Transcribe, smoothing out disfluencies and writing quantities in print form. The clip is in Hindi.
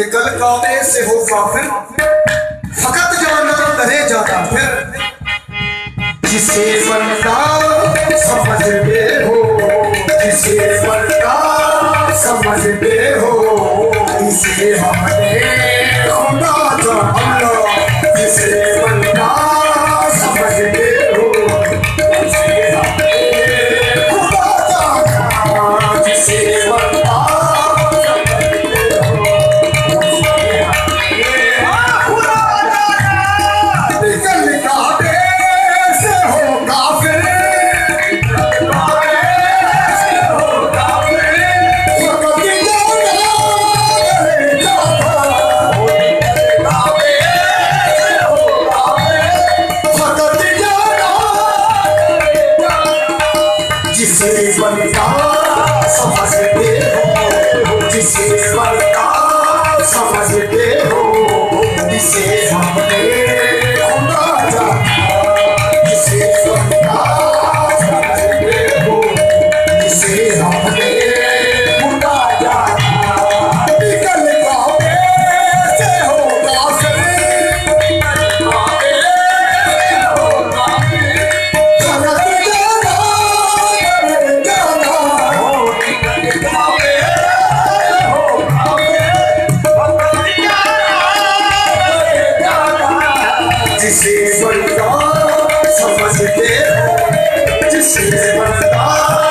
निकल काबे से हो काफिर, फकत जाना डरे जाता फिर। जिसे बंदा समझते हो, जिसे बंदा समझते हो, इसे हमने खुदा जाना। जिसे बंदा समझते हो, इसे हमने खुदा जाना। जिसे बंदा जिसे बंदा समझते हो, जिसे बंदा समझते हो, जिसे हमने खुदा जाना। जिसे बंदा समझते हो, जिसे हमने खुदा जाना। निकल काबे से हो काफिर, जिसे बंदा समझते हो, जिसे बंदा